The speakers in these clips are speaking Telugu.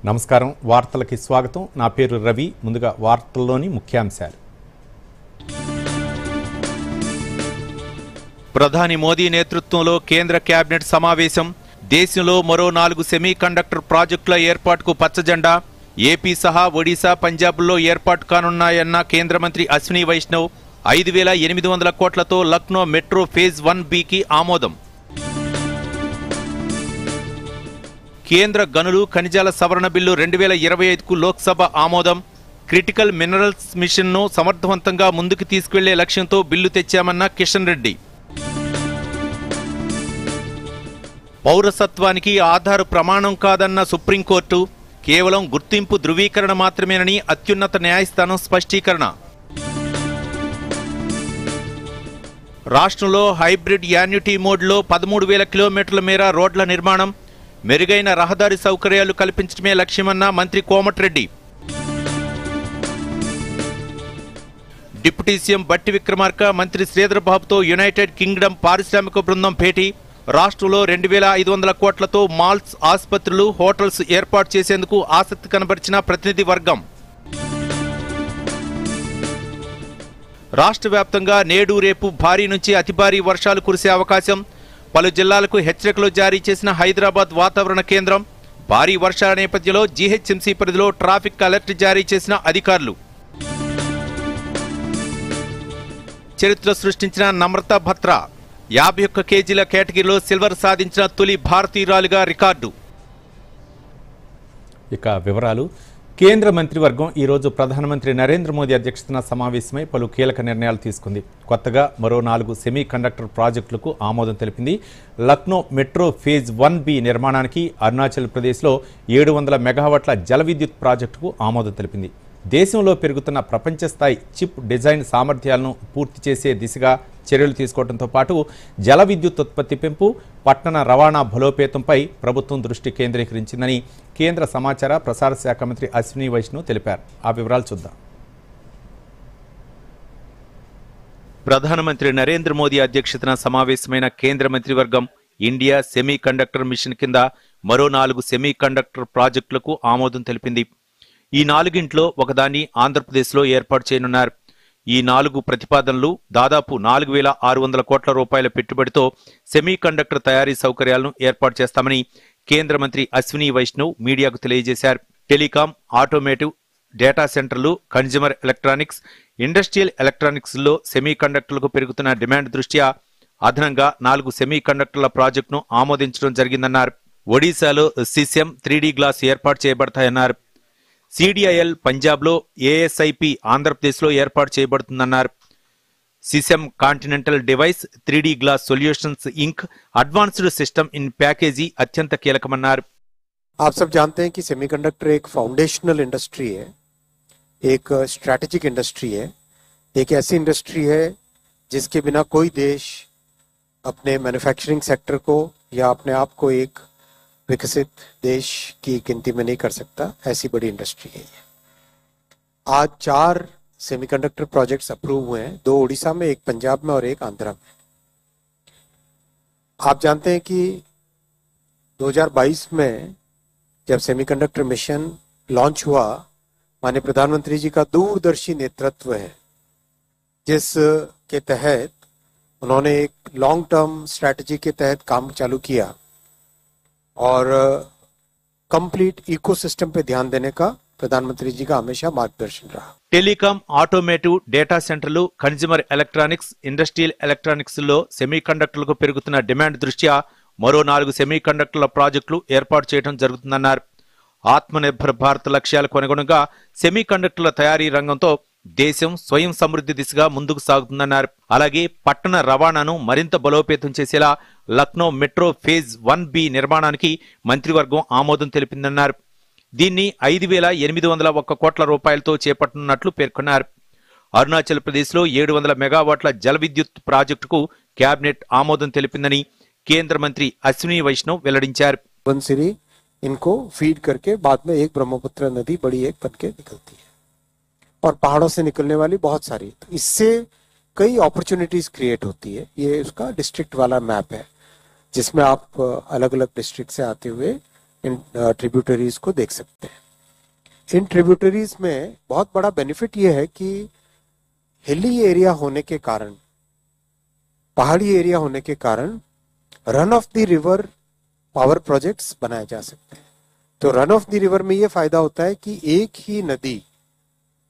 నమస్కారం వార్తలకి స్వాగతం నా పేరు రవి ముందుగా వార్తల్లోని ముఖ్యాంశాలు ప్రధాని మోదీ నేతృత్వంలో కేంద్ర కేబినెట్ సమావేశం దేశంలో మరో 4 సెమీ కండక్టర్ ప్రాజెక్టుల ఏర్పాటుకు పచ్చజెండా ఏపీ సహా ఒడిశా పంజాబ్లో ఏర్పాటు కానున్నాయన్న కేంద్ర మంత్రి అశ్విని వైష్ణవ్ 5800 కోట్లతో లక్నో మెట్రో ఫేజ్ 1బికి ఆమోదం కేంద్ర గనులు ఖనిజాల సవరణ బిల్లు 2025కు లోక్సభ ఆమోదం క్రిటికల్ మినరల్స్ మిషన్ను సమర్థవంతంగా ముందుకు తీసుకెళ్లే లక్ష్యంతో బిల్లు తెచ్చామన్న కిషన్ రెడ్డి పౌరసత్వానికి ఆధార్ ప్రమాణం కాదన్న సుప్రీంకోర్టు కేవలం గుర్తింపు ధృవీకరణ మాత్రమేనని అత్యున్నత న్యాయస్థానం స్పష్టీకరణ రాష్ట్రంలో హైబ్రిడ్ యాన్యుటీ మోడ్లో 13,000 కిలోమీటర్ల మేర రోడ్ల నిర్మాణం మెరుగైన రహదారి సౌకర్యాలు కల్పించడమే లక్ష్యమన్న మంత్రి కోమటిరెడ్డి డిప్యూటీ సీఎం బట్టి విక్రమార్క మంత్రి శ్రీధర్ బాబుతో యునైటెడ్ కింగ్డమ్ పారిశ్రామిక బృందం భేటీ రాష్ట్రంలో 2,500 కోట్లతో మాల్స్ ఆసుపత్రులు హోటల్స్ ఏర్పాటు చేసేందుకు ఆసక్తి కనబరిచిన ప్రతినిధి వర్గం రాష్ట్ర వ్యాప్తంగా నేడు రేపు భారీ నుంచి అతి భారీ వర్షాలు కురిసే అవకాశం పలు జిల్లాలకు హెచ్చరికలు జారీ చేసిన హైదరాబాద్ వాతావరణ కేంద్రం భారీ వర్షాల నేపథ్యంలో జీహెచ్ఎంసీ పరిధిలో ట్రాఫిక్ అలర్ట్ జారీ చేసిన అధికారులు చరిత్ర సృష్టించిన నమ్రత భత్రా 51 కేజీల కేటగిరీలో సిల్వర్ సాధించిన తొలి భారతీయురాలుగా రికార్డు ఇక వివరాలు కేంద్ర మంత్రివర్గం ఈరోజు ప్రధానమంత్రి నరేంద్ర మోదీ అధ్యక్షతన సమావేశమై పలు కీలక నిర్ణయాలు తీసుకుంది కొత్తగా మరో 4 సెమీ కండక్టర్ ప్రాజెక్టులకు ఆమోదం తెలిపింది లక్నో మెట్రో ఫేజ్ 1బి నిర్మాణానికి అరుణాచల్ ప్రదేశ్లో 700 మెగావాట్ల జల విద్యుత్ ప్రాజెక్టుకు ఆమోదం తెలిపింది దేశంలో పెరుగుతున్న ప్రపంచ స్థాయి చిప్ డిజైన్ సామర్థ్యాలను పూర్తి చేసే దిశగా చర్యలు తీసుకోవడంతో పాటు జల విద్యుత్ ఉత్పత్తి పెంపు పట్టణ రవాణా బలోపేతంపై ప్రభుత్వం దృష్టి కేంద్రీకరించిందని కేంద్ర సమాచార ప్రసార శాఖ మంత్రి అశ్విని వైష్ణవ్ తెలిపారు ఆ వివరాలు చూద్దాం ప్రధానమంత్రి నరేంద్ర మోదీ అధ్యక్షతన సమావేశమైన కేంద్ర మంత్రివర్గం ఇండియా సెమీ కండక్టర్ మిషన్ కింద మరో 4 సెమీ కండక్టర్ ప్రాజెక్టులకు ఆమోదం తెలిపింది ఈ 4గింట్లో ఒకదాన్ని ఆంధ్రప్రదేశ్లో ఏర్పాటు చేయనున్నారు ఈ 4 ప్రతిపాదనలు దాదాపు 4,600 కోట్ల రూపాయల పెట్టుబడితో సెమీ కండక్టర్ తయారీ సౌకర్యాలను ఏర్పాటు చేస్తామని కేంద్ర మంత్రి అశ్విని వైష్ణవ్ మీడియాకు తెలియజేశారు టెలికాం ఆటోమేటివ్ డేటా సెంటర్లు కన్జ్యూమర్ ఎలక్ట్రానిక్స్ ఇండస్ట్రియల్ ఎలక్ట్రానిక్స్లో సెమీ కండక్టర్లకు పెరుగుతున్న డిమాండ్ దృష్ట్యా అదనంగా 4 సెమీ కండక్టర్ల ప్రాజెక్టును ఆమోదించడం జరిగిందన్నారు ఒడిశాలో సిసిఎం 3D గ్లాస్ ఏర్పాటు చేయబడతాయన్నారు సిడిఐఎల్ పంజాబ్లో ఏఎస్ఐపి ఆంధ్రప్రదేశ్లో ఏర్పాటు చేయబడుతుందన్నారు CCM Continental Device 3D Glass Solutions Inc advanced system in package అత్యంత కీలకమన్నారు आप सब जानते हैं कि सेमीकंडक्टर एक फाउंडेशनल इंडस्ट्री है, एक स्ट्रैटेजिक इंडस्ट्री है, एक ऐसी इंडस्ट्री है जिसके बिना कोई देश अपने मैन्युफैक्चरिंग सेक्टर को या अपने आप को एक विकसित देश की गिनती में नहीं कर सकता। ऐसी बड़ी इंडस्ट्री है ये। आज 4 सेमीकंडक्टर प्रोजेक्ट्स अप्रूव हुए हैं, 2 उड़ीसा में, 1 पंजाब में और 1 आंध्रा में। आप जानते हैं कि 2022 में जब सेमीकंडक्टर मिशन लॉन्च हुआ, माननीय प्रधानमंत्री जी का दूरदर्शी नेतृत्व है जिस के तहत उन्होंने एक लॉन्ग टर्म स्ट्रैटेजी के तहत काम चालू किया और कंप्लीट इकोसिस्टम पे ध्यान देने का प्रधानमंत्री जी का हमेशा मार्गदर्शन रहा। టెలికాం ఆటోమేటివ్ డేటా సెంటర్లు కన్జ్యూమర్ ఎలక్ట్రానిక్స్ ఇండస్ట్రియల్ ఎలక్ట్రానిక్స్ లో సెమీ కండక్టర్లకు పెరుగుతున్న డిమాండ్ దృష్ట్యా మరో 4 సెమీ కండక్టర్ల ప్రాజెక్టులు ఏర్పాటు చేయడం జరుగుతుందన్నారు ఆత్మనిర్భర్ భారత్ లక్ష్యాలకు అనుగుణంగా సెమీ కండక్టర్ల తయారీ రంగంతో దేశం స్వయం సమృద్ధి దిశగా ముందుకు సాగుతుందన్నారు అలాగే పట్టణ రవాణాను మరింత బలోపేతం చేసేలా లక్నో మెట్రో ఫేజ్ 1బి నిర్మాణానికి మంత్రివర్గం ఆమోదం తెలిపిందన్నారు దీన్ని 5,801 కోట్ల రూపాయలతో చేపట్టనున్నట్లు పేర్కొన్నారు అరుణాచల్ ప్రదేశ్లో 700 మెగావాట్ల జల విద్యుత్ ప్రాజెక్టుకు కేబినెట్ ఆమోదం తెలిపిందని केंद्र मंत्री अश्विनी वैष्णव वेల్లడించారు बंसिरी इनको फीड करके बाद में एक ब्रह्मपुत्र नदी बड़ी एक बन के निकलती है और पहाड़ों से निकलने वाली बहुत सारी, तो इससे कई अपॉर्चुनिटीज क्रिएट होती है। ये उसका डिस्ट्रिक्ट वाला मैप है जिसमें आप अलग अलग डिस्ट्रिक्ट से आते हुए इन ट्रिब्यूटरीज को देख सकते हैं। इन ट्रिब्यूटरीज में बहुत बड़ा बेनिफिट ये है कि हिली एरिया होने के कारण, पहाड़ी एरिया होने के कारण run of the river power projects बनाए जा सकते हैं। तो रन ऑफ द रिवर में ये फायदा होता है कि एक ही नदी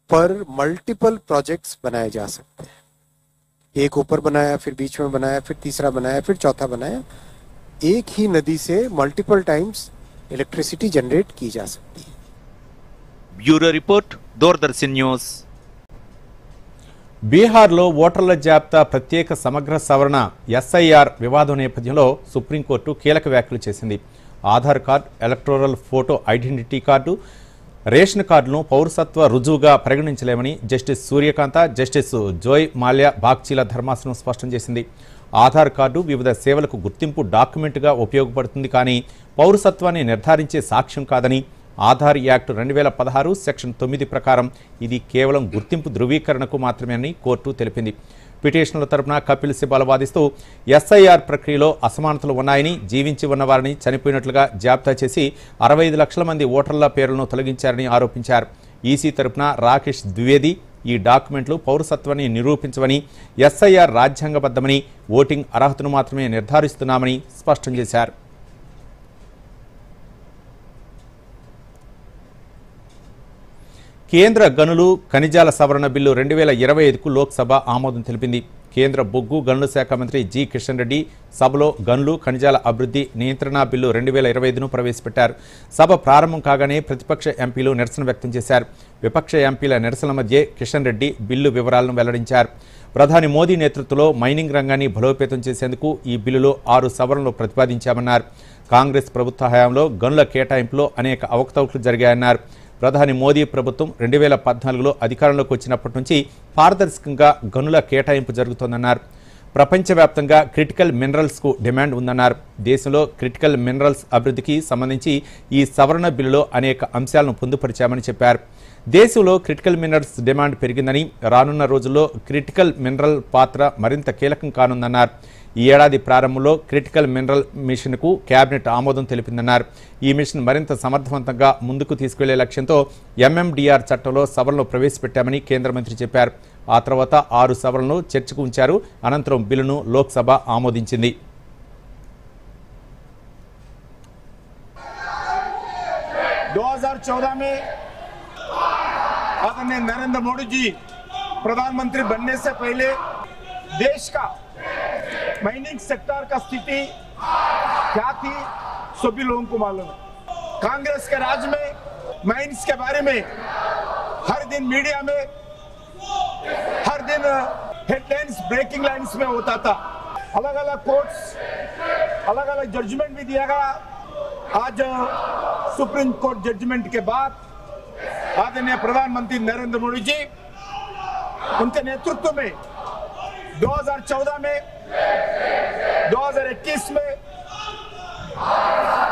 पर मल्टीपल प्रोजेक्ट्स बनाए जा सकते हैं। एक ऊपर बनाया, फिर बीच में बनाया, फिर तीसरा बनाया, फिर चौथा बनाया। एक ही नदी से मल्टीपल टाइम्स इलेक्ट्रिसिटी जनरेट की जा सकती है। Bureau report, Doordarshan news. బీహార్లో ఓటర్ల జాబితా ప్రత్యేక సమగ్ర సవరణ ఎస్ఐఆర్ వివాదం నేపథ్యంలో సుప్రీంకోర్టు కీలక వ్యాఖ్యలు చేసింది. Aadhaar card, electoral photo identity card, ration కార్డును పౌరసత్వ రుజువుగా పరిగణించలేమని జస్టిస్ సూర్యకాంత, జస్టిస్ జోయ్ మాల్యా బాగ్చీల ధర్మాసనం స్పష్టం చేసింది. ఆధార్ కార్డు వివిధ సేవలకు గుర్తింపు డాక్యుమెంట్గా ఉపయోగపడుతుంది, కానీ పౌరసత్వాన్ని నిర్ధారించే సాక్ష్యం కాదని ఆధార్ యాక్ట్ 2016 సెక్షన్ 9 ప్రకారం ఇది కేవలం గుర్తింపు ధృవీకరణకు మాత్రమేనని కోర్టు తెలిపింది. పిటిషనర్ల తరపున కపిల్ సిబాల్ వాదిస్తూ ఎస్ఐఆర్ ప్రక్రియలో అసమానతలు ఉన్నాయని, జీవించి ఉన్న వారిని చనిపోయినట్లుగా జాబితా చేసి 65 లక్షల మంది ఓటర్ల పేర్లను తొలగించారని ఆరోపించారు. ఈసీ తరపున రాకేష్ ద్వివేది ఈ డాక్యుమెంట్లు పౌరసత్వాన్ని నిరూపించవని, ఎస్ఐఆర్ రాజ్యాంగబద్ధమని, ఓటింగ్ అర్హతను మాత్రమే నిర్ధారిస్తున్నామని స్పష్టం చేశారు. కేంద్ర గనులు ఖనిజాల సవరణ బిల్లు 2025కు లోక్సభ ఆమోదం తెలిపింది. కేంద్ర బొగ్గు గనుల శాఖ మంత్రి జి కిషన్ రెడ్డి సభలో గనులు ఖనిజాల అభివృద్ధి నియంత్రణ బిల్లు 2025ను ప్రవేశపెట్టారు. సభ ప్రారంభం కాగానే ప్రతిపక్ష ఎంపీలు నిరసన వ్యక్తం చేశారు. విపక్ష ఎంపీల నిరసనల మధ్య కిషన్ రెడ్డి బిల్లు వివరాలను వెల్లడించారు. ప్రధాని మోదీ నేతృత్వంలో మైనింగ్ రంగాన్ని బలోపేతం చేసేందుకు ఈ బిల్లులో 6 సవరణలు ప్రతిపాదించామన్నారు. కాంగ్రెస్ ప్రభుత్వ హయాంలో గనుల కేటాయింపులో అనేక అవకతవకలు జరిగాయన్నారు. ప్రధాని మోదీ ప్రభుత్వం 2014లో అధికారంలోకి వచ్చినప్పటి నుంచి పారదర్శకంగా గనుల కేటాయింపు జరుగుతోందన్నారు. ప్రపంచవ్యాప్తంగా క్రిటికల్ మినరల్స్కు డిమాండ్ ఉందన్నారు. దేశంలో క్రిటికల్ మినరల్స్ అభివృద్ధికి సంబంధించి ఈ సవరణ బిల్లులో అనేక అంశాలను పొందుపరిచామని చెప్పారు. దేశంలో క్రిటికల్ మినరల్స్ డిమాండ్ పెరిగిందని, రానున్న రోజుల్లో క్రిటికల్ మినరల్ పాత్ర మరింత కీలకం కానుందన్నారు. ఈ ఏడాది ప్రారంభంలో క్రిటికల్ మినరల్ మిషన్కు కేబినెట్ ఆమోదం తెలిపిందన్నారు. ఈ మిషన్ మరింత సమర్థవంతంగా ముందుకు తీసుకెళ్లే లక్ష్యంతో ఎంఎండిఆర్ చట్టంలో సవరణలు ప్రవేశపెట్టామని కేంద్ర మంత్రి చెప్పారు. ఆ తర్వాత 6 సవరణలు చర్చకు ఉంచారు. అనంతరం బిల్లును లోక్సభ ఆమోదించింది. आदरणीय नरेंद्र मोदी जी प्रधानमंत्री बनने से पहले देश का माइनिंग सेक्टर का स्थिति क्या थी सभी लोगों को मालूम है। कांग्रेस के राज में माइंस के बारे में हर दिन मीडिया में हर दिन हेडलाइंस, ब्रेकिंग लाइंस में होता था। अलग अलग कोर्ट्स, अलग अलग जजमेंट भी दिया गया। आज सुप्रीम कोर्ट जजमेंट के बाद आदरणीय प्रधानमंत्री नरेंद्र मोदी जी उनके नेतृत्व में 2014 में, 2021 में,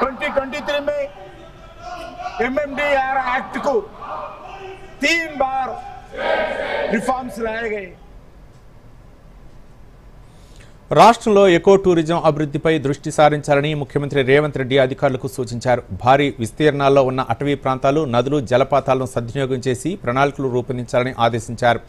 2023 में एमएमडीआर एक्ट को 3 बार रिफॉर्म्स लाए गए। రాష్ట్రంలో ఎకో టూరిజం అభివృద్ధిపై దృష్టి సారించాలని ముఖ్యమంత్రి రేవంత్ రెడ్డి అధికారులకు సూచించారు. భారీ విస్తీర్ణాల్లో ఉన్న అటవీ ప్రాంతాలు, నదులు, జలపాతాలను సద్వినియోగం చేసి ప్రణాళికలు రూపొందించాలని ఆదేశించారు.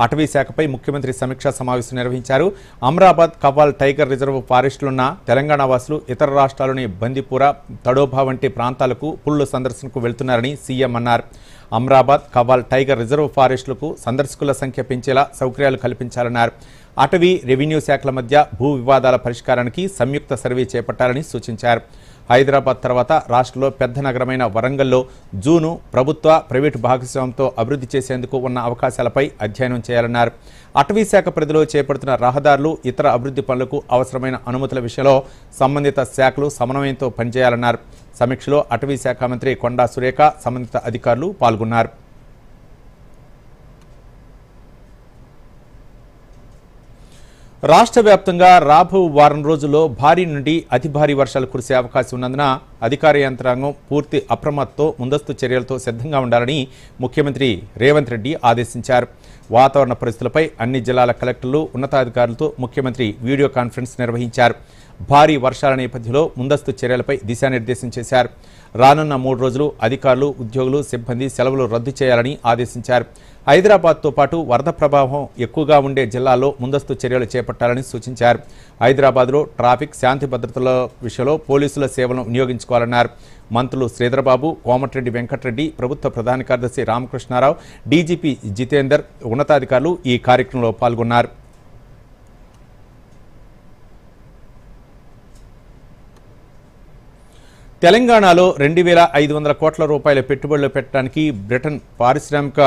అటవీ శాఖపై ముఖ్యమంత్రి సమీక్షా సమావేశం నిర్వహించారు. అమరాబాద్, కవ్వాల్ టైగర్ రిజర్వ్ ఫారెస్టులున్న తెలంగాణ వాసులు ఇతర రాష్ట్రాల్లోని బందిపుర, తడోభా వంటి ప్రాంతాలకు పులుల సందర్శనకు వెళ్తున్నారని సీఎం అన్నారు. అమరాబాద్, కవ్వాల్ టైగర్ రిజర్వ్ ఫారెస్టులకు సందర్శకుల సంఖ్య పెంచేలా సౌకర్యాలు కల్పించాలన్నారు. అటవీ, రెవెన్యూ శాఖల మధ్య భూ వివాదాల పరిష్కారానికి సంయుక్త సర్వే చేపట్టాలని సూచించారు. హైదరాబాద్ తర్వాత రాష్ట్రంలో పెద్ద నగరమైన వరంగల్లో జూను ప్రభుత్వ, ప్రైవేటు భాగస్వామ్యంతో అభివృద్ధి చేసేందుకు ఉన్న అవకాశాలపై అధ్యయనం చేయాలన్నారు. అటవీ శాఖ పరిధిలో చేపడుతున్న రహదారులు, ఇతర అభివృద్ధి పనులకు అవసరమైన అనుమతుల విషయంలో సంబంధిత శాఖలు సమన్వయంతో పనిచేయాలన్నారు. సమీక్షలో అటవీ శాఖ మంత్రి కొండా సురేఖ, సంబంధిత అధికారులు పాల్గొన్నారు. రాష్ట్ర వ్యాప్తంగా రాబో వారం రోజుల్లో భారీ నుండి అతి భారీ వర్షాలు కురిసే అవకాశం ఉన్నందున అధికార యంత్రాంగం పూర్తి అప్రమత్తతో ముందస్తు చర్యలతో సిద్ధంగా ఉండాలని ముఖ్యమంత్రి రేవంత్ రెడ్డి ఆదేశించారు. వాతావరణ పరిస్థితులపై అన్ని జిల్లాల కలెక్టర్లు, ఉన్నతాధికారులతో ముఖ్యమంత్రి వీడియో కాన్ఫరెన్స్ నిర్వహించారు. భారీ వర్షాల నేపథ్యంలో ముందస్తు చర్యలపై దిశానిర్దేశం చేశారు. రానున్న 3 రోజులు అధికారులు, ఉద్యోగులు, సిబ్బంది సెలవులు రద్దు చేయాలని ఆదేశించారు. హైదరాబాద్తో పాటు వరద ప్రభావం ఎక్కువగా ఉండే జిల్లాల్లో ముందస్తు చర్యలు చేపట్టాలని సూచించారు. హైదరాబాద్లో ట్రాఫిక్, శాంతి భద్రతల విషయంలో పోలీసుల సేవలను వినియోగించుకోవాలన్నారు. మంత్రులు శ్రీధరబాబు, కోమటిరెడ్డి వెంకటరెడ్డి, ప్రభుత్వ ప్రధాన కార్యదర్శి రామకృష్ణారావు, డీజీపీ జితేందర్, ఉన్నతాధికారులు ఈ కార్యక్రమంలో పాల్గొన్నారు. తెలంగాణలో 2,500 కోట్ల రూపాయల పెట్టుబడులు పెట్టడానికి బ్రిటన్ పారిశ్రామిక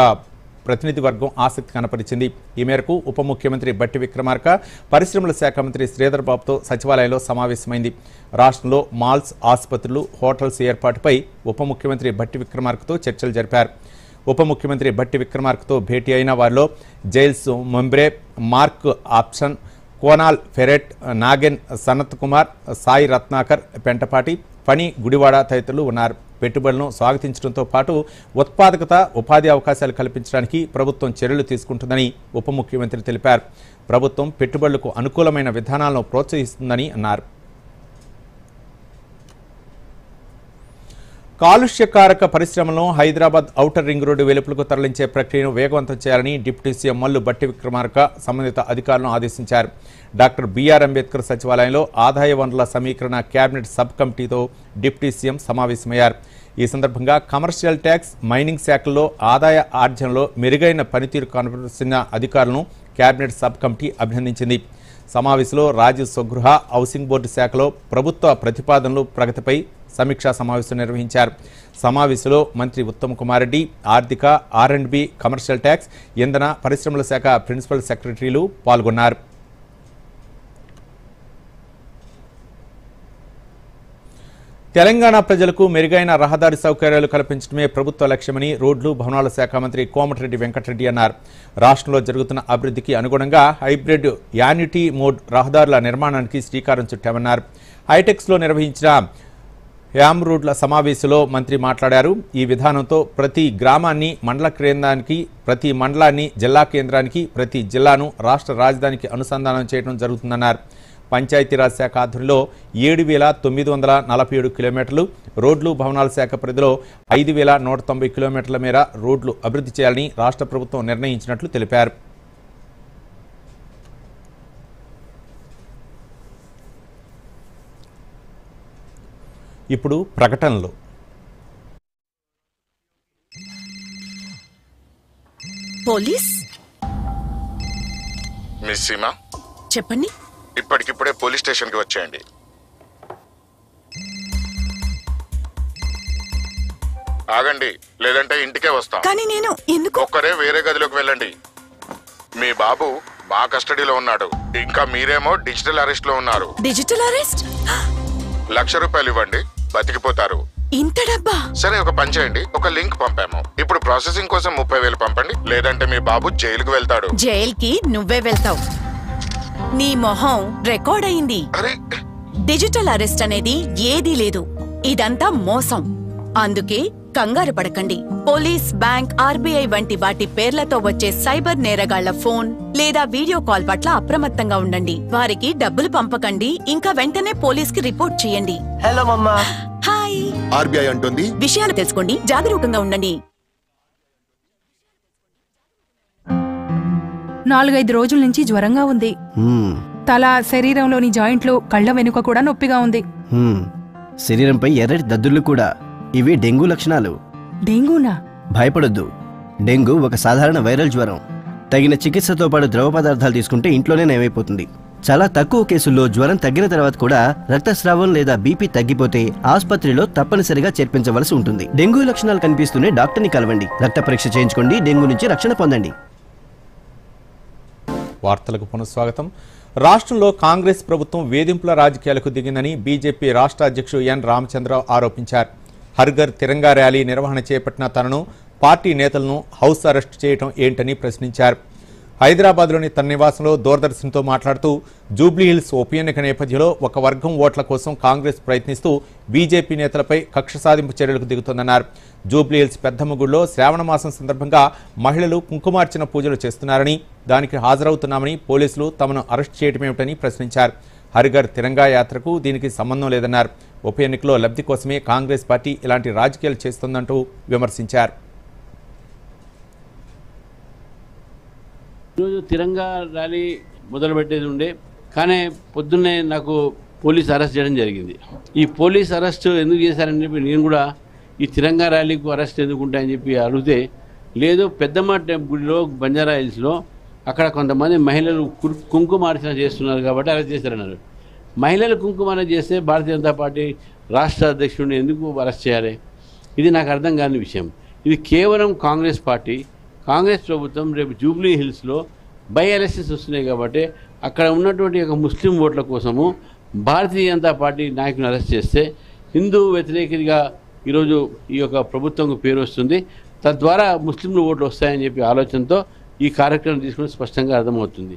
ప్రతినిధి వర్గం ఆసక్తి కనపరిచింది. ఈ మేరకు ఉప ముఖ్యమంత్రి బట్టి విక్రమార్క పరిశ్రమల శాఖ మంత్రి శ్రీధర్ బాబుతో సచివాలయంలో సమావేశమైంది. రాష్ట్రంలో మాల్స్, ఆసుపత్రులు, హోటల్స్ ఏర్పాటుపై ఉప ముఖ్యమంత్రి బట్టి విక్రమార్కతో చర్చలు జరిపారు. ఉప ముఖ్యమంత్రి బట్టి విక్రమార్కతో భేటీ అయిన వారిలో జైల్స్ మొంబ్రే, మార్క్ ఆప్షన్, కోనాల్ ఫెరెట్, నాగెన్ సనత్ కుమార్, సాయి రత్నాకర్, పెంటపాటి, ఫణి గుడివాడ తదితరులు ఉన్నారు. పెట్టుబడులను స్వాగతించడంతో పాటు ఉత్పాదకత, ఉపాధి అవకాశాలు కల్పించడానికి ప్రభుత్వం చర్యలు తీసుకుంటుందని ఉప ముఖ్యమంత్రి తెలిపారు. ప్రభుత్వం పెట్టుబడులకు అనుకూలమైన విధానాలను ప్రోత్సహిస్తుందని అన్నారు. కాలుష్యకారక పరిశ్రమలను హైదరాబాద్ ఔటర్ రింగ్ రోడ్డు వెలుపలకు తరలించే ప్రక్రియను వేగవంతం చేయాలని డిప్యూటీ సీఎం మల్లు బట్టి విక్రమార్క సంబంధిత అధికారులను ఆదేశించారు. డాక్టర్ బిఆర్ అంబేద్కర్ సచివాలయంలో ఆదాయ వనరుల సమీకరణ కేబినెట్ సబ్ కమిటీతో డిప్యూటీ సీఎం సమావేశమయ్యారు. ఈ సందర్భంగా కమర్షియల్ ట్యాక్స్, మైనింగ్ శాఖల్లో ఆదాయ ఆర్జనలో మెరుగైన పనితీరు కనబరిచిన అధికారులను కేబినెట్ సబ్ కమిటీ అభినందించింది. సమావేశంలో రాజ్య స్వగృహ, హౌసింగ్ బోర్డు శాఖలో ప్రభుత్వ ప్రతిపాదనలు ప్రగతిపై సమీక్షా సమావేశం నిర్వహించారు. సమావేశంలో మంత్రి ఉత్తమ్ కుమార్ రెడ్డి, ఆర్థిక, R&B, కమర్షియల్ ట్యాక్స్, ఇంధన, పరిశ్రమల శాఖ ప్రిన్సిపల్ సెక్రటరీలు పాల్గొన్నారు. తెలంగాణ ప్రజలకు మెరుగైన రహదారి సౌకర్యాలు కల్పించడమే ప్రభుత్వ లక్ష్యమని రోడ్లు, భవనాల శాఖ మంత్రి కోమటిరెడ్డి వెంకటరెడ్డి అన్నారు. రాష్ట్రంలో జరుగుతున్న అభివృద్ధికి అనుగుణంగా హైబ్రిడ్ యాన్యుటీ మోడ్ రహదారుల నిర్మాణానికి శ్రీకారం చుట్టామన్నారు. హైటెక్స్లో నిర్వహించిన యామ్ రోడ్ల సమావేశంలో మంత్రి మాట్లాడారు. ఈ విధానంతో ప్రతి గ్రామాన్ని మండల కేంద్రానికి, ప్రతి మండలాన్ని జిల్లా కేంద్రానికి, ప్రతి జిల్లాను రాష్ట్ర రాజధానికి అనుసంధానం చేయడం జరుగుతుందన్నారు. పంచాయతీరాజ్ శాఖ ఆధ్వర్యంలో 7,947 కిలోమీటర్లు, రోడ్లు, భవనాల శాఖ పరిధిలో 5,190 కిలోమీటర్ల మేర రోడ్లు అభివృద్ధి చేయాలని రాష్ట్ర ప్రభుత్వం నిర్ణయించినట్లు తెలిపారు. ఇప్పుడు ప్రకటనలు. పోలీస్ మిస్ సీమా, చెప్పండి. ఇప్పటికిప్పుడే పోలీస్ స్టేషన్ కి వచ్చేయండి. ఆగండి, లేదంటే ఇంటికే వస్తాం. కానీ నేను ఎందుకు? ఒక్కరే వేరే గదిలోకి వెళ్ళండి. మీ బాబు మా కస్టడీలో ఉన్నాడు. ఇంకా మీరేమో డిజిటల్ అరెస్ట్ లో ఉన్నారు. Digital arrest? ₹1,00,000 ఇవ్వండి, బతికిపోతారు. ఇంత డబ్బా? సరే, ఒక పని చేయండి, ఒక లింక్ పంపాము. ఇప్పుడు ప్రాసెసింగ్ కోసం 30,000 పంపండి, లేదంటే మీ బాబు జైలుకు వెళ్తాడు. జైల్కి నువ్వే వెళ్తావు. నీ మొహం రికార్డ్ అయింది. అరే, డిజిటల్ అరెస్ట్ అనేది ఏదీ లేదు. ఇదంతా మోసం. అందుకే కంగారు పడకండి. పోలీస్, బ్యాంక్, RBI వంటి వాటి పేర్లతో వచ్చే సైబర్ నేరగాళ్ల ఫోన్ లేదా వీడియో కాల్ పట్ల అప్రమత్తంగా ఉండండి. వారికి డబ్బులు పంపకండి. ఇంకా వెంటనే పోలీస్ కి రిపోర్ట్ చేయండి. హలో మమ్మా. హాయ్. RBI అంటుంది విషయాలు తెలుసుకోండి, జాగరూకంగా ఉండండి. 4-5 రోజుల నుంచి జ్వరంగా ఉంది. తల, శరీరంలోని జాయింట్లు, కళ్ళ వెనుక కూడా నొప్పిగా ఉంది. శరీరంపై ఎర్రటి దద్దుర్లు కూడా. ఇవి డెంగూ లక్షణాలు. డెంగూనా? భయపడొద్దు. డెంగూ ఒక సాధారణ వైరల్ జ్వరం. తగిన చికిత్సతో పాటు ద్రవ పదార్థాలు తీసుకుంటే ఇంట్లోనే నయమైపోతుంది. చాలా తక్కువ కేసుల్లో జ్వరం తగ్గిన తర్వాత కూడా రక్తస్రావం లేదా బీపీ తగ్గిపోతే ఆసుపత్రిలో తప్పనిసరిగా చేర్పించవలసి ఉంటుంది. డెంగూ లక్షణాలు కనిపిస్తూనే డాక్టర్ని కలవండి. రక్త పరీక్ష చేయించుకోండి. డెంగూ నుంచి రక్షణ పొందండి. వార్తలకు పునఃస్వాగతం. రాష్ట్రంలో కాంగ్రెస్ ప్రభుత్వం వేధింపుల రాజకీయాలకు దిగిందని బీజేపీ రాష్ట్ర అధ్యక్షుడు ఎన్ రామచంద్రరావు ఆరోపించారు. హర్ఘర్ తిరంగా ర్యాలీ నిర్వహణ చేపట్టిన తనను, పార్టీ నేతలను హౌస్ అరెస్ట్ చేయడం ఏంటని ప్రశ్నించారు. హైదరాబాద్లోని తన నివాసంలో దూరదర్శన్తో మాట్లాడుతూ జూబ్లీహిల్స్ ఉప ఎన్నిక నేపథ్యంలో ఒక వర్గం ఓట్ల కోసం కాంగ్రెస్ ప్రయత్నిస్తూ బీజేపీ నేతలపై కక్ష సాధింపు చర్యలకు దిగుతోందన్నారు. జూబ్లీహిల్స్ పెద్దమ్మగుడిలో శ్రావణ మాసం సందర్భంగా మహిళలు కుంకుమార్చన పూజలు చేస్తున్నారని, దానికి హాజరవుతున్నామని పోలీసులు తమను అరెస్ట్ చేయడమేమిటని ప్రశ్నించారు. హరిఘర్ తిరంగా యాత్రకు దీనికి సంబంధం లేదన్నారు. ఉప ఎన్నికలో లబ్ధి కోసమే కాంగ్రెస్ పార్టీ ఇలాంటి రాజకీయాలు చేస్తోందంటూ విమర్శించారు. ఈరోజు తిరంగా ర్యాలీ మొదలుపెట్టేది ఉండే, కానీ పొద్దున్నే నాకు పోలీస్ అరెస్ట్ చేయడం జరిగింది. ఈ పోలీస్ అరెస్ట్ ఎందుకు చేశారని చెప్పి నేను కూడా ఈ తిరంగా ర్యాలీకు అరెస్ట్ ఎందుకు ఉంటాయని చెప్పి అడిగితే, లేదు పెద్దమ్మ గుడిలో బంజారా హిల్స్లో అక్కడ కొంతమంది మహిళలు కుంకుమార్చన చేస్తున్నారు కాబట్టి అరెస్ట్ చేశారన్నారు. మహిళలు కుంకుమార్చన చేస్తే భారతీయ జనతా పార్టీ రాష్ట్ర అధ్యక్షుడిని ఎందుకు అరెస్ట్ చేయాలి? ఇది నాకు అర్థం కాని విషయం. ఇది కేవలం కాంగ్రెస్ పార్టీ, కాంగ్రెస్ ప్రభుత్వం రేపు జూబ్లీ హిల్స్లో బై ఎలక్షన్స్ వస్తున్నాయి కాబట్టి అక్కడ ఉన్నటువంటి ఒక ముస్లిం ఓట్ల కోసము భారతీయ జనతా పార్టీ నాయకులను అరెస్ట్ చేస్తే హిందూ వ్యతిరేకిగా ఈరోజు ఈ యొక్క ప్రభుత్వంకు పేరు వస్తుంది, తద్వారా ముస్లింలు ఓట్లు వస్తాయని చెప్పి ఆలోచనతో ఈ కార్యక్రమం తీసుకుని స్పష్టంగా అర్థమవుతుంది.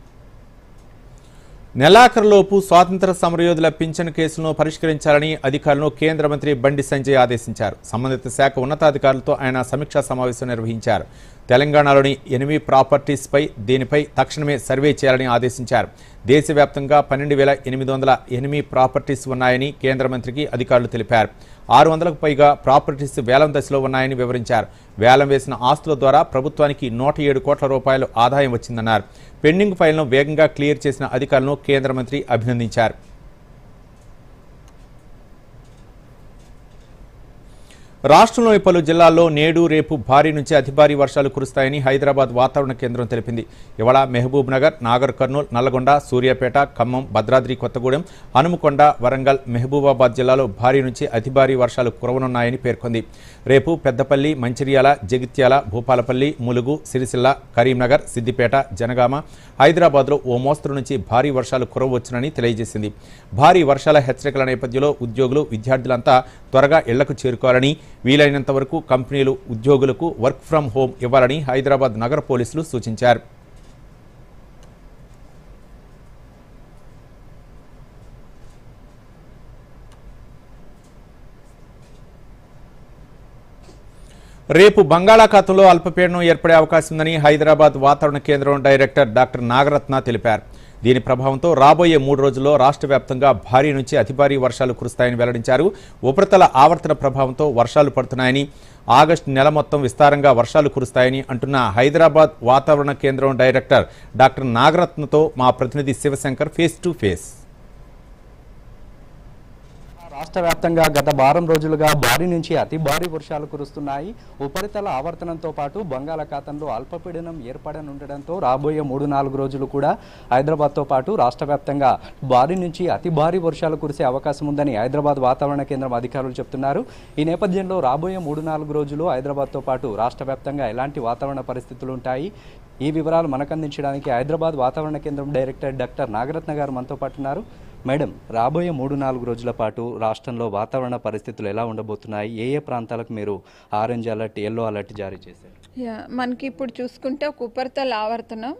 నెలాఖరులోపు స్వాతంత్ర సమరయోధుల పింఛను కేసులను పరిష్కరించాలని అధికారులను కేంద్ర మంత్రి బండి సంజయ్ ఆదేశించారు. సంబంధిత శాఖ ఉన్నతాధికారులతో ఆయన సమీక్షా సమావేశం నిర్వహించారు. తెలంగాణలోని 8 ప్రాపర్టీస్పై దీనిపై తక్షణమే సర్వే చేయాలని ఆదేశించారు. దేశవ్యాప్తంగా 12,808 ప్రాపర్టీస్ ఉన్నాయని కేంద్ర మంత్రికి అధికారులు తెలిపారు. 600కు పైగా ప్రాపర్టీస్ వేలం దశలో ఉన్నాయని వివరించారు. వేలం వేసిన ఆస్తుల ద్వారా ప్రభుత్వానికి 107 కోట్ల రూపాయలు ఆదాయం వచ్చిందన్నారు. పెండింగ్ ఫైల్ను వేగంగా క్లియర్ చేసిన అధికారులను కేంద్ర మంత్రి అభినందించారు. రాష్ట్రంలోని పలు జిల్లాల్లో నేడు రేపు భారీ నుంచి అతి భారీ వర్షాలు కురుస్తాయని హైదరాబాద్ వాతావరణ కేంద్రం తెలిపింది. ఇవాళ మహబూబ్ నగర్, నాగర్ కర్నూల్, నల్లగొండ, సూర్యాపేట, ఖమ్మం, భద్రాద్రి కొత్తగూడెం, హనుమకొండ, వరంగల్, మహబూబాబాద్ జిల్లాలో భారీ నుంచి అతి భారీ వర్షాలు కురవనున్నాయని పేర్కొంది. రేపు పెద్దపల్లి, మంచిర్యాల, జగిత్యాల, భూపాలపల్లి, ములుగు, సిరిసిల్ల, కరీంనగర్, సిద్దిపేట, జనగామ, హైదరాబాద్లో ఓ మోస్తరు నుంచి భారీ వర్షాలు కురవవచ్చునని తెలియజేసింది. భారీ వర్షాల హెచ్చరికల నేపథ్యంలో ఉద్యోగులు, విద్యార్థులంతా త్వరగా ఇళ్లకు చేరుకోవాలని, వీలైనంత వరకు కంపెనీలు ఉద్యోగులకు వర్క్ ఫ్రం హోం ఇవ్వాలని హైదరాబాద్ నగర పోలీసులు సూచించారు. రేపు బంగాళాఖాతంలో అల్పపీడనం ఏర్పడే అవకాశం ఉందని హైదరాబాద్ వాతావరణ కేంద్రం డైరెక్టర్ డాక్టర్ నాగరత్న తెలిపారు. దీని ప్రభావంతో రాబోయే 3 రోజుల్లో రాష్ట్ర వ్యాప్తంగా భారీ నుంచి అతి భారీ వర్షాలు కురుస్తాయని వెల్లడించారు. ఉపరితల ఆవర్తన ప్రభావంతో వర్షాలు పడుతున్నాయని, ఆగస్టు నెల మొత్తం విస్తారంగా వర్షాలు కురుస్తాయని అంటున్న హైదరాబాద్ వాతావరణ కేంద్రం డైరెక్టర్ డాక్టర్ నాగరత్నతో మా ప్రతినిధి శివశంకర్ ఫేస్ టు ఫేస్. రాష్ట్ర వ్యాప్తంగా గత వారం రోజులుగా భారీ నుంచి అతి భారీ వర్షాలు కురుస్తున్నాయి. ఉపరితల ఆవర్తనంతో పాటు బంగాళాఖాతంలో అల్పపీడనం ఏర్పడనుండడంతో రాబోయే 3-4 రోజులు కూడా హైదరాబాద్తో పాటు రాష్ట్ర వ్యాప్తంగా భారీ నుంచి అతి భారీ వర్షాలు కురిసే అవకాశం ఉందని హైదరాబాద్ వాతావరణ కేంద్రం అధికారులు చెప్తున్నారు. ఈ నేపథ్యంలో రాబోయే 3-4 రోజులు హైదరాబాద్తో పాటు రాష్ట్ర వ్యాప్తంగా ఎలాంటి వాతావరణ పరిస్థితులు ఉంటాయి, ఈ వివరాలు మనకు అందించడానికి హైదరాబాద్ వాతావరణ కేంద్రం డైరెక్టర్ డాక్టర్ నాగరత్న గారు మనతో పాటు ఉన్నారు. మేడం, రాబోయే 3-4 రోజుల పాటు రాష్ట్రంలో వాతావరణ పరిస్థితులు ఎలా ఉండబోతున్నాయి? ఏ ఏ ప్రాంతాలకు మీరు ఆరెంజ్ అలర్ట్, ఎల్లో అలర్ట్ జారీ చేశారు? మనకి ఇప్పుడు చూసుకుంటే ఒక ఉపరితల ఆవర్తనం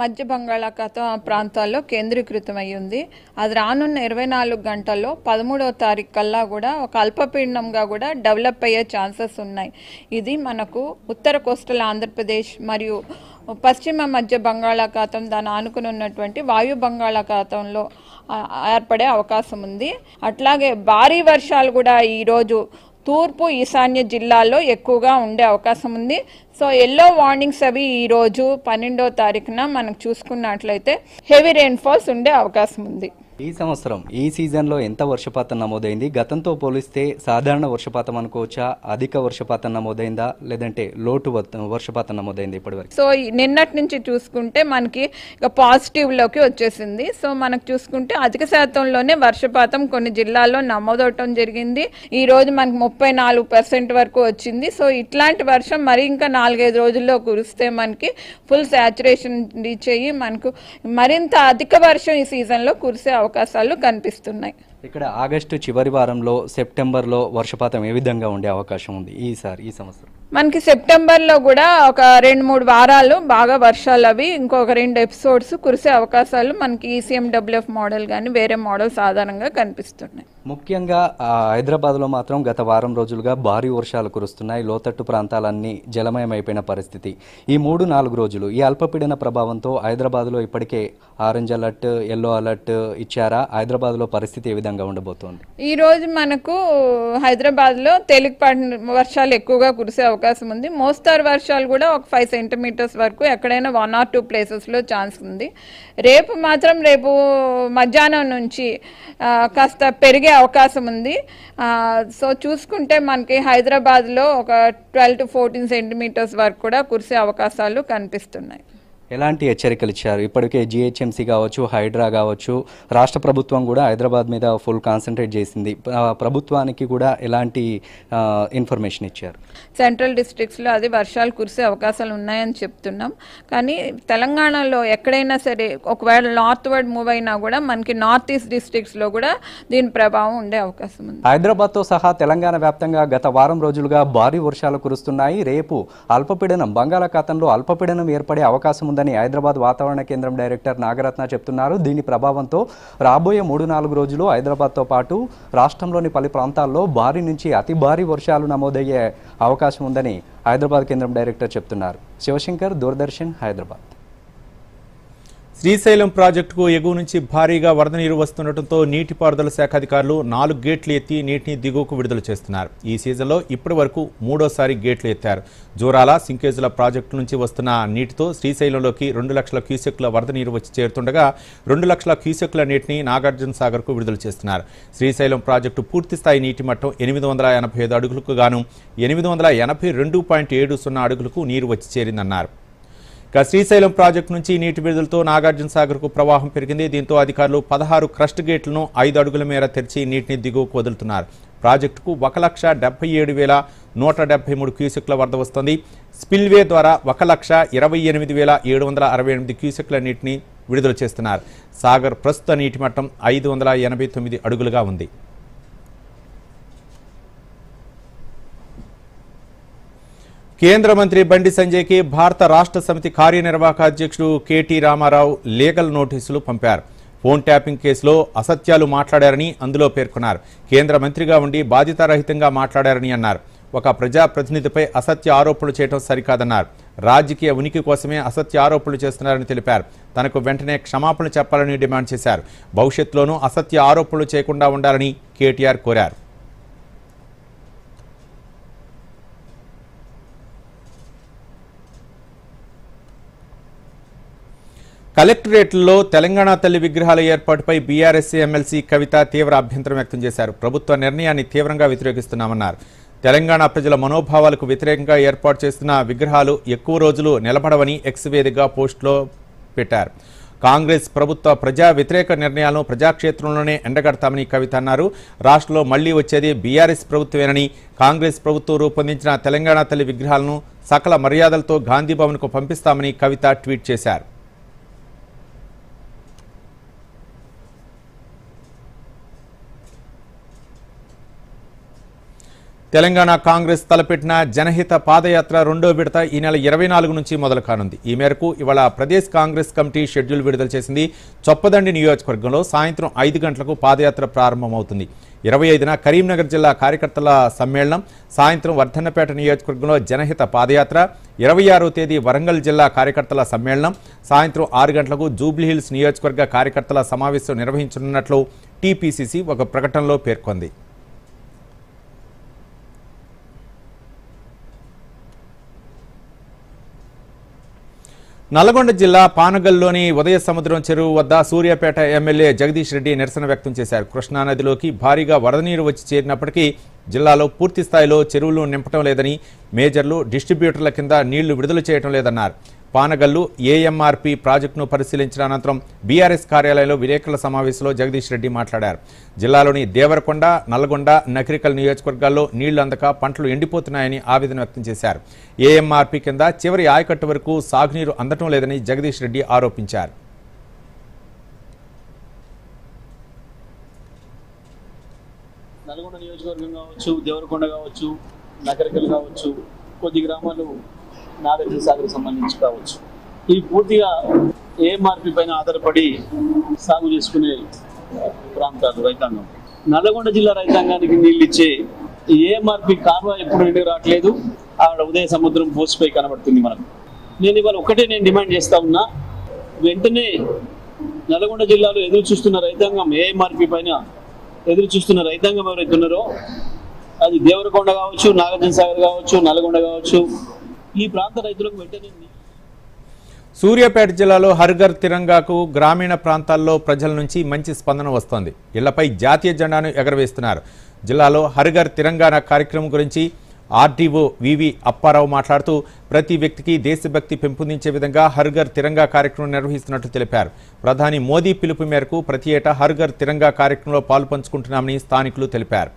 మధ్య బంగాళాఖాతం ప్రాంతాల్లో కేంద్రీకృతమై ఉంది. అది రానున్న 24 గంటల్లో 13వ తారీఖు కల్లా కూడా ఒక అల్పపీడనంగా కూడా డెవలప్ అయ్యే ఛాన్సెస్ ఉన్నాయి. ఇది మనకు ఉత్తర కోస్టల్ ఆంధ్రప్రదేశ్ మరియు పశ్చిమ మధ్య బంగాళాఖాతం దాని ఆనుకుని ఉన్నటువంటి వాయు బంగాళాఖాతంలో ఏర్పడే అవకాశం ఉంది. అట్లాగే భారీ వర్షాలు కూడా ఈరోజు తూర్పు ఈశాన్య జిల్లాల్లో ఎక్కువగా ఉండే అవకాశం ఉంది. సో ఎల్లో వార్నింగ్స్ అవి ఈరోజు 12వ తారీఖున మనకు చూసుకున్నట్లయితే హెవీ రెయిన్ఫాల్స్ ఉండే అవకాశం ఉంది. ఈ సంవత్సరం ఈ సీజన్లో ఎంత వర్షపాతం నమోదైంది? గతంతో పోలిస్తే సాధారణ వర్షపాతం అనుకోవచ్చా, అధిక వర్షపాతం నమోదైందా, లేదంటే లోటు వర్షపాతం నమోదైంది ఇప్పటివరకు? సో నిన్నటి నుంచి చూసుకుంటే మనకి ఇక పాజిటివ్లోకి వచ్చేసింది. సో మనకు చూసుకుంటే అధిక శాతంలోనే వర్షపాతం కొన్ని జిల్లాల్లో నమోదవటం జరిగింది. ఈ రోజు మనకు 34% వరకు వచ్చింది. సో ఇట్లాంటి వర్షం మరి ఇంకా 4-5 రోజుల్లో కురిస్తే మనకి ఫుల్ శాచురేషన్ రీచ్ అయ్యి మనకు మరింత అధిక వర్షం ఈ సీజన్లో కురిసే అవకాశాలు కనిపిస్తున్నాయి. ఇక్కడ ఆగస్టు చివరి వారంలో, సెప్టెంబర్లో వర్షపాతం ఏ విధంగా ఉండే అవకాశం ఉంది ఈ సంవత్సరం? మనకి సెప్టెంబర్లో కూడా ఒక 2-3 వారాలు బాగా వర్షాలు అవి ఇంకొక 2 ఎపిసోడ్స్ కురిసే అవకాశాలు మనకి ఈసీఎండబ్ల్యూఎఫ్ మోడల్ కానీ వేరే మోడల్స్ ఆధారంగా కనిపిస్తున్నాయి. ముఖ్యంగా హైదరాబాద్లో మాత్రం గత వారం రోజులుగా భారీ వర్షాలు కురుస్తున్నాయి. లోతట్టు ప్రాంతాలన్నీ జలమయమైపోయిన పరిస్థితి. ఈ 3-4 రోజులు ఈ అల్పపీడన ప్రభావంతో హైదరాబాద్లో ఇప్పటికే ఆరెంజ్ అలర్ట్, ఎల్లో అలర్ట్ ఇచ్చారా? హైదరాబాద్లో పరిస్థితి ఏ విధంగా ఉండబోతోంది? ఈ రోజు మనకు హైదరాబాద్లో తేలికపాటి వర్షాలు ఎక్కువగా కురిసే అవకాశం ఉంది. మోస్తారు వర్షాలు కూడా ఒక 5 సెంటీమీటర్స్ వరకు ఎక్కడైనా 1 or 2 ప్లేసెస్లో ఛాన్స్ ఉంది. రేపు మాత్రం మధ్యాహ్నం నుంచి కాస్త పెరిగే అవకాశం ఉంది. సో చూసుకుంటే మనకి హైదరాబాద్లో ఒక 12 to 14 సెంటీమీటర్స్ వరకు కూడా కురిసే అవకాశాలు కనిపిస్తున్నాయి. ఎలాంటి హెచ్చరికలు ఇచ్చారు? ఇప్పటికే జిహెచ్ఎంసీ కావచ్చు, హైడ్రా కావచ్చు, రాష్ట్ర ప్రభుత్వం కూడా హైదరాబాద్ మీద ఫుల్ కాన్సన్ట్రేట్ చేసింది. ప్రభుత్వానికి కూడా ఎలాంటి ఇన్ఫర్మేషన్ ఇచ్చారు? సెంట్రల్ డిస్ట్రిక్ట్స్లో అది వర్షాలు కురిసే అవకాశాలు ఉన్నాయని చెప్తున్నాం. కానీ తెలంగాణలో ఎక్కడైనా సరే ఒకవేళ నార్త్ వర్డ్ మూవ్ అయినా కూడా మనకి నార్త్ ఈస్ట్ డిస్ట్రిక్ట్స్లో కూడా దీని ప్రభావం ఉండే అవకాశం ఉంది. హైదరాబాద్తో సహా తెలంగాణ వ్యాప్తంగా గత వారం రోజులుగా భారీ వర్షాలు కురుస్తున్నాయి. రేపు అల్పపీడనం బంగాళాఖాతంలో అల్పపీడనం ఏర్పడే అవకాశం ఉందని హైదరాబాద్ వాతావరణ కేంద్రం డైరెక్టర్ నాగరత్న చెప్తున్నారు. దీని ప్రభావంతో రాబోయే 3-4 రోజులు హైదరాబాద్తో పాటు రాష్ట్రంలోని పలు ప్రాంతాల్లో భారీ నుంచి అతి భారీ వర్షాలు నమోదయ్యే అవకాశం ఉందని హైదరాబాద్ కేంద్రం డైరెక్టర్ చెప్తున్నారు. శివశంకర్, దూరదర్శన్, హైదరాబాద్. శ్రీశైలం ప్రాజెక్టుకు ఎగువ నుంచి భారీగా వరద నీరు వస్తుండటంతో నీటిపారుదల శాఖ అధికారులు 4 గేట్లు ఎత్తి నీటిని దిగువకు విడుదల చేస్తున్నారు. ఈ సీజన్లో ఇప్పటి వరకు 3వ గేట్లు ఎత్తారు. జోరాల, సింకేజుల ప్రాజెక్టు నుంచి వస్తున్న నీటితో శ్రీశైలంలోకి 2 లక్షల క్యూసెక్ల వరద నీరు వచ్చి చేరుతుండగా 2 లక్షల క్యూసెక్ల నీటిని నాగార్జున సాగర్కు విడుదల చేస్తున్నారు. శ్రీశైలం ప్రాజెక్టు పూర్తిస్థాయి నీటి మట్టం 885 అడుగులకు గాను 882.70 అడుగులకు నీరు వచ్చి చేరిందన్నారు. ఇక శ్రీశైలం ప్రాజెక్టు నుంచి నీటి విడుదలతో నాగార్జున సాగర్కు ప్రవాహం పెరిగింది. దీంతో అధికారులు 16 క్రస్ట్ గేట్లను 5 అడుగుల మేర తెరిచి నీటిని దిగువకు వదులుతున్నారు. ప్రాజెక్టుకు 1,77,173 క్యూసెక్ల వరద వస్తోంది. స్పిల్వే ద్వారా 1,28,768 క్యూసెక్ల నీటిని విడుదల చేస్తున్నారు. సాగర్ ప్రస్తుత నీటి మట్టం 589 అడుగులుగా ఉంది. కేంద్ర మంత్రి బండి సంజయ్కి భారత రాష్ట్ర సమితి కార్యనిర్వాహక అధ్యక్షుడు కేటీ రామారావు లీగల్ నోటీసులు పంపారు. ఫోన్ ట్యాపింగ్ కేసులో అసత్యాలు మాట్లాడారని అందులో పేర్కొన్నారు. కేంద్ర మంత్రిగా ఉండి బాధ్యతారహితంగా మాట్లాడారని అన్నారు. ఒక ప్రజాప్రతినిధిపై అసత్య ఆరోపణలు చేయడం సరికాదన్నారు. రాజకీయ ఉనికి కోసమే అసత్య ఆరోపణలు చేస్తున్నారని తెలిపారు. తనకు వెంటనే క్షమాపణ చెప్పాలని డిమాండ్ చేశారు. భవిష్యత్తులోనూ అసత్య ఆరోపణలు చేయకుండా ఉండాలని కేటీఆర్ కోరారు. కలెక్టరేట్లో తెలంగాణ తల్లి విగ్రహాల ఏర్పాటుపై బీఆర్ఎస్ ఎమ్మెల్సీ కవిత తీవ్ర అభ్యంతరం వ్యక్తం చేశారు. ప్రభుత్వ నిర్ణయాన్ని తీవ్రంగా వ్యతిరేకిస్తున్నామన్నారు. తెలంగాణ ప్రజల మనోభావాలకు వ్యతిరేకంగా ఏర్పాటు చేస్తున్న విగ్రహాలు ఎక్కువ రోజులు నిలబడవని ఎక్స్ వేదికగా పోస్టులో పెట్టారు. కాంగ్రెస్ ప్రభుత్వ ప్రజా వ్యతిరేక నిర్ణయాలను ప్రజాక్షేత్రంలోనే ఎండగడతామని కవిత అన్నారు. రాష్ట్రంలో మళ్లీ వచ్చేది బీఆర్ఎస్ ప్రభుత్వమేనని, కాంగ్రెస్ ప్రభుత్వం రూపొందించిన తెలంగాణ తల్లి విగ్రహాలను సకల మర్యాదలతో గాంధీ భవన్కు పంపిస్తామని కవిత ట్వీట్ చేశారు. తెలంగాణ కాంగ్రెస్ తలపెట్టిన జనహిత పాదయాత్ర 2వ విడత ఈ నెల 24 నుంచి మొదలు కానుంది. ఈ మేరకు ఇవాళ ప్రదేశ్ కాంగ్రెస్ కమిటీ షెడ్యూల్ విడుదల చేసింది. చొప్పదండి నియోజకవర్గంలో సాయంత్రం 5 గంటలకు పాదయాత్ర ప్రారంభమవుతుంది. 25న కరీంనగర్ జిల్లా కార్యకర్తల సమ్మేళనం, సాయంత్రం వర్ధన్నపేట నియోజకవర్గంలో జనహిత పాదయాత్ర, 26వ తేదీ వరంగల్ జిల్లా కార్యకర్తల సమ్మేళనం, సాయంత్రం 6 గంటలకు జూబ్లీహిల్స్ నియోజకవర్గ కార్యకర్తల సమావేశం నిర్వహించనున్నట్లు టీపీసీసీ ఒక ప్రకటనలో పేర్కొంది. నల్గొండ జిల్లా పానగల్లోని ఉదయ సముద్రం చెరువు వద్ద సూర్యాపేట ఎమ్మెల్యే జగదీష్ రెడ్డి నిరసన వ్యక్తం చేశారు. కృష్ణానదిలోకి భారీగా వరద నీరు వచ్చి చేరినప్పటికీ జిల్లాలో పూర్తి స్థాయిలో చెరువులు నింపడం లేదని, మేజర్లు, డిస్ట్రిబ్యూటర్ల కింద నీళ్లు విడుదల చేయడం లేదన్నారు. పానగల్లు ఏఎంఆర్పీ ప్రాజెక్టును పరిశీలించిన అనంతరం బీఆర్ఎస్ కార్యాలయంలో విలేకరుల సమావేశంలో జగదీష్ రెడ్డి మాట్లాడారు. జిల్లాలోని దేవరకొండ, నల్గొండ, నకిరికల్ నియోజకవర్గాల్లో నీళ్లు అందక పంటలు ఎండిపోతున్నాయని ఆవేదన వ్యక్తం చేశారు. ఏఎంఆర్పీ కింద చివరి ఆయకట్టు వరకు సాగునీరు అందటం లేదని జగదీష్ రెడ్డి ఆరోపించారు. నల్గొండ నియోజకవర్గం కావచ్చు, దేవరకొండ కావచ్చు, నకరికల్ కావచ్చు, కొద్ది గ్రామాలు నాగార్జున సాగర్ సంబంధించి కావచ్చు. ఇవి పూర్తిగా ఏఎంఆర్పి పైన ఆధారపడి సాగు చేసుకునే ప్రాంతాలు రైతాంగం. నల్లగొండ జిల్లా రైతాంగానికి నీళ్ళు ఇచ్చే ఏఎంఆర్పి కాలువ ఎప్పుడు నిండి రావట్లేదు. ఆవిడ ఉదయ సముద్రం పోసిపై కనబడుతుంది మనకు. నేను ఇవాళ ఒకటే డిమాండ్ చేస్తా ఉన్నా, వెంటనే నల్గొండ జిల్లాలో ఎదురు చూస్తున్న రైతాంగం, ఏఎంఆర్పి పైన ఎదురు చూస్తున్న రైతాంగం ఎవరైతే ఉన్నారో, అది దేవరకొండ కావచ్చు, నాగార్జున సాగర్ కావచ్చు, నల్గొండ కావచ్చు, ఈ ప్రాంత రైతులకు వెంటనే. సూర్యాపేట జిల్లాలో హర్ఘర్ తిరంగాకు గ్రామీణ ప్రాంతాల్లో ప్రజల నుంచి మంచి స్పందన వస్తోంది. ఇళ్లపై జాతీయ జెండాను ఎగరవేస్తున్నారు. జిల్లాలో హర్ఘర్ తిరంగాణ కార్యక్రమం గురించి ఆర్డీఓ వివి అప్పారావు మాట్లాడుతూ ప్రతి వ్యక్తికి దేశభక్తి పెంపొందించే విధంగా హర్ఘర్ తిరంగా కార్యక్రమం నిర్వహిస్తున్నట్లు తెలిపారు. ప్రధాని మోదీ పిలుపు మేరకు ప్రతి ఏటా హర్ఘర్ తిరంగా కార్యక్రమంలో పాల్పంచుకుంటున్నామని స్థానికులు తెలిపారు.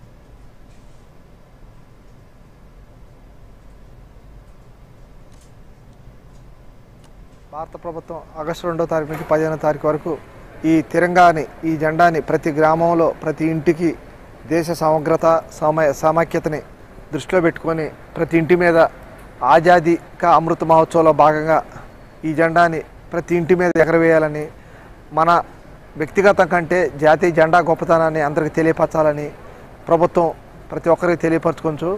భారత ప్రభుత్వం ఆగస్టు 2వ తారీఖు నుంచి 15వ తారీఖు వరకు ఈ తిరంగాని, ఈ జెండాని ప్రతి గ్రామంలో, ప్రతి ఇంటికి దేశ సమగ్రత, సమైక్యతని దృష్టిలో పెట్టుకొని ప్రతి ఇంటి మీద ఆజాదీ కా అమృత మహోత్సవంలో భాగంగా ఈ జెండాని ప్రతి ఇంటి మీద ఎగరవేయాలని, మన వ్యక్తిగతం కంటే జాతీయ జెండా గొప్పతనాన్ని అందరికీ తెలియపరచాలని ప్రభుత్వం ప్రతి ఒక్కరికి తెలియపరచుకోవచ్చు.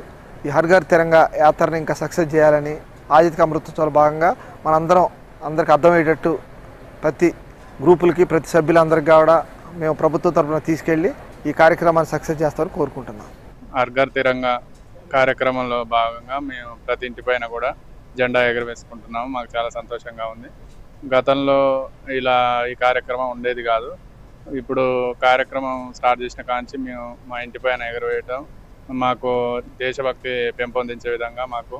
ఈ హర్ఘర్ తిరంగా యాత్రని ఇంకా సక్సెస్ చేయాలని, ఆజాదీ కా అమృతోత్సవంలో భాగంగా అందరికి అర్థమయ్యేటట్టు ప్రతి గ్రూపులకి, ప్రతి సభ్యులందరికీ కూడా మేము ప్రభుత్వం తరఫున తీసుకెళ్ళి ఈ కార్యక్రమాన్ని సక్సెస్ చేస్తామని కోరుకుంటున్నాం. హర్ఘర్ తిరంగా కార్యక్రమంలో భాగంగా మేము ప్రతి ఇంటి పైన కూడా జెండా ఎగరవేసుకుంటున్నాము. మాకు చాలా సంతోషంగా ఉంది. గతంలో ఇలా ఈ కార్యక్రమం ఉండేది కాదు. ఇప్పుడు కార్యక్రమం స్టార్ట్ చేసిన కాంచి మేము మా ఇంటి పైన ఎగరవేయటం మాకు దేశభక్తి పెంపొందించే విధంగా మాకు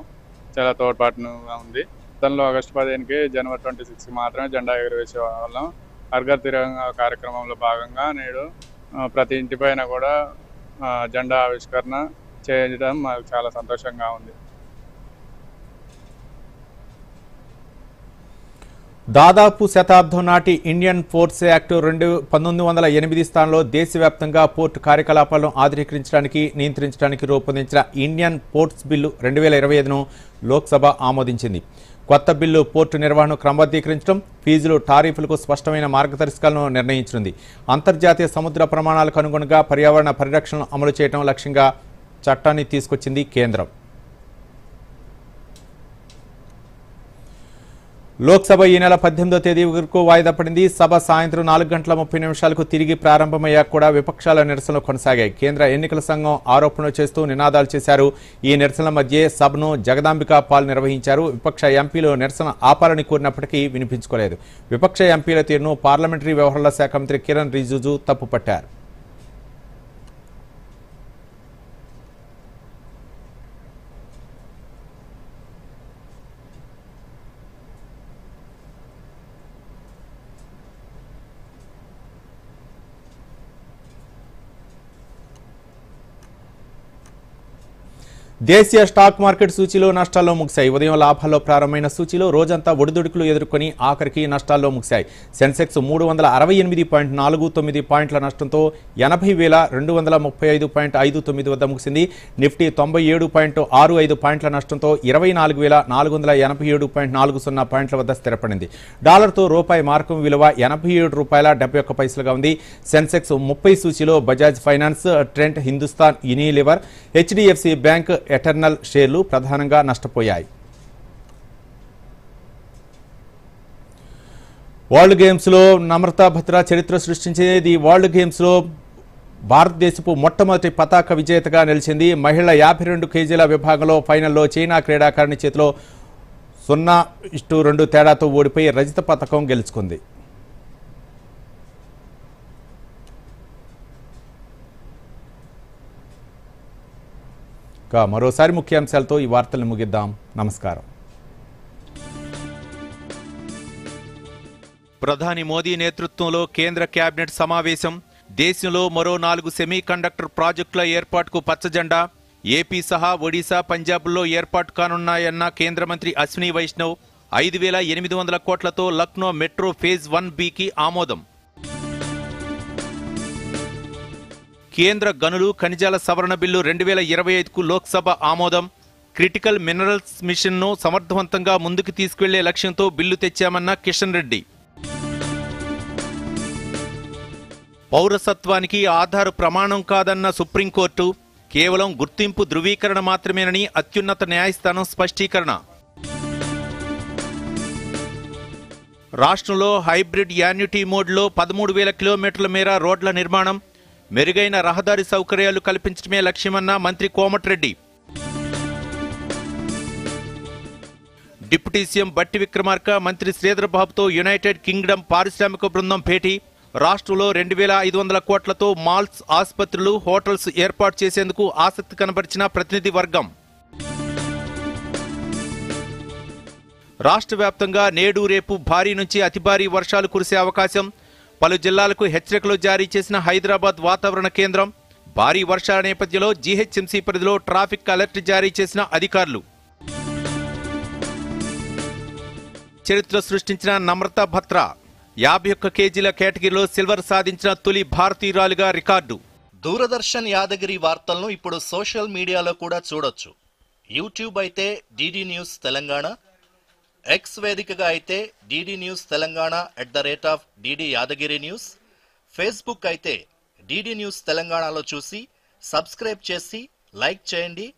చాలా తోడ్పాటుగా ఉంది. గతంలో ఆగస్టు 15కి జనవరి 26కి మాత్రమే జెండా ఎగరవేసే వాళ్ళం. హర్ఘర్ తిరంగా కార్యక్రమంలో భాగంగా నేడు ప్రతి ఇంటి పైన కూడా జెండా ఆవిష్కరణ చేయడం మాకు చాలా సంతోషంగా ఉంది. దాదాపు శతాబ్దం నాటి ఇండియన్ పోర్ట్స్ యాక్ట్ 1908 స్థానంలో దేశవ్యాప్తంగా పోర్టు కార్యకలాపాలను ఆధునీకరించడానికి, నియంత్రించడానికి రూపొందించిన ఇండియన్ పోర్ట్స్ బిల్లు 2025ను లోక్సభ ఆమోదించింది. కొత్త బిల్లు పోర్టు నిర్వహణను క్రమబద్ధీకరించడం, ఫీజులు, టారిఫ్లకు స్పష్టమైన మార్గదర్శకాలను నిర్ణయించనుంది. అంతర్జాతీయ సముద్ర ప్రమాణాలకు అనుగుణంగా పర్యావరణ పరిరక్షణను అమలు చేయడం లక్ష్యంగా చట్టాన్ని తీసుకొచ్చింది కేంద్రం. లోక్సభ ఈ నెల 18వ తేదీ వరకు వాయిదా పడింది. సభ సాయంత్రం 4:30 తిరిగి ప్రారంభమయ్యాక కూడా విపక్షాల నిరసనలు కొనసాగాయి. కేంద్ర ఎన్నికల సంఘం ఆరోపణలు చేస్తూ నినాదాలు చేశారు. ఈ నిరసనల మధ్య సభను జగదాంబికా పాల్ నిర్వహించారు. విపక్ష ఎంపీలు నిరసన ఆపాలని కోరినప్పటికీ వినిపించుకోలేదు. విపక్ష ఎంపీల తీరును పార్లమెంటరీ వ్యవహారాల శాఖ మంత్రి కిరణ్ రిజిజు తప్పుపట్టారు. దేశీయ స్టాక్ మార్కెట్ సూచీలో నష్టాల్లో ముగిశాయి. ఉదయం లాభాల్లో ప్రారంభమైన సూచీలో రోజంతా ఒడిదుడుకులు ఎదుర్కొని ఆఖరికి నష్టాల్లో ముగిశాయి. సెన్సెక్స్ 368.49 పాయింట్ల నష్టంతో 80,235.59 వద్ద ముగిసింది. నిఫ్టీ 97.65 పాయింట్ల నష్టంతో 24,487.40 పాయింట్ల వద్ద స్థిరపడింది. డాలర్తో రూపాయి మార్కం విలువ ₹87.71గా ఉంది. సెన్సెక్స్ 30 సూచీలో Bajaj Finance, Trent, Hindustan Unilever, HDFC Bank, Eternal షేర్లు ప్రధానంగా నష్టపోయాయి. వరల్డ్ గేమ్స్లో నమ్రతా బత్రా చరిత్ర సృష్టించేది. వరల్డ్ గేమ్స్లో భారతదేశపు మొట్టమొదటి పతాక విజేతగా నిలిచింది. మహిళల 52 కేజీల విభాగంలో ఫైనల్లో చైనా క్రీడాకారిణి చేతిలో 0-2 తేడాతో ఓడిపోయి రజత పతకం గెలుచుకుంది. మరోసారి ముఖ్యాంశాలతో ఈ వార్తలను ముగిద్దాం. నమస్కారం. ప్రధాని మోదీ నేతృత్వంలో కేంద్ర కేబినెట్ సమావేశం. దేశంలో మరో 4 సెమీ కండక్టర్ ప్రాజెక్టుల ఏర్పాటుకు పచ్చజెండా. ఏపీ సహా ఒడిశా, పంజాబ్లో ఏర్పాటు కానున్నాయన్న కేంద్ర మంత్రి అశ్విని వైష్ణవ్. 5,800 కోట్లతో లక్నో మెట్రో ఫేజ్ 1Bకి ఆమోదం. కేంద్ర గనులు, ఖనిజాల సవరణ బిల్లు 2025కు లోక్సభ ఆమోదం. క్రిటికల్ మినరల్స్ మిషన్ను సమర్థవంతంగా ముందుకు తీసుకెళ్లే లక్ష్యంతో బిల్లు తెచ్చామన్న కిషన్ రెడ్డి. పౌరసత్వానికి ఆధార్ ప్రమాణం కాదన్న సుప్రీంకోర్టు, కేవలం గుర్తింపు ధృవీకరణ మాత్రమేనని అత్యున్నత న్యాయస్థానం స్పష్టీకరణ. రాష్ట్రంలో హైబ్రిడ్ యాన్యుటీ మోడ్లో 13,000 కిలోమీటర్ల మేర రోడ్ల నిర్మాణం, మెరుగైన రహదారి సౌకర్యాలు కల్పించడమే లక్ష్యమన్న మంత్రి కోమటిరెడ్డి. డిప్యూటీ సీఎం బట్టి విక్రమార్క, మంత్రి శ్రీధర్ బాబుతో యునైటెడ్ కింగ్డమ్ పారిశ్రామిక బృందం భేటీ. రాష్ట్రంలో 2,500 కోట్లతో మాల్స్, ఆసుపత్రులు, హోటల్స్ ఏర్పాటు చేసేందుకు ఆసక్తి కనబరిచిన ప్రతినిధి వర్గం. రాష్ట్ర వ్యాప్తంగా నేడు రేపు భారీ నుంచి అతి భారీ వర్షాలు కురిసే అవకాశం. పలు జిల్లాలకు హెచ్చరికలు జారీ చేసిన హైదరాబాద్ వాతావరణ కేంద్రం. భారీ వర్షాల నేపథ్యంలో జీహెచ్ఎంసీ పరిధిలో ట్రాఫిక్ అలర్ట్ జారీ చేసిన అధికారులు. చరిత్ర సృష్టించిన నమ్రతా భత్రా 51 కేజీల కేటగిరీలో సిల్వర్ సాధించిన తొలి భారతీయురాలుగా రికార్డు. దూరదర్శన్ యాదగిరి వార్తలను ఇప్పుడు సోషల్ మీడియాలో కూడా చూడొచ్చు. యూట్యూబ్ అయితే డిడి న్యూస్ తెలంగాణ, ఎక్స్ వేదికగా అయితే DD news Telangana @DD Yadagiri news, Facebook అయితే డిడి న్యూస్ తెలంగాణలో చూసి సబ్స్క్రైబ్ చేసి లైక్ చేయండి,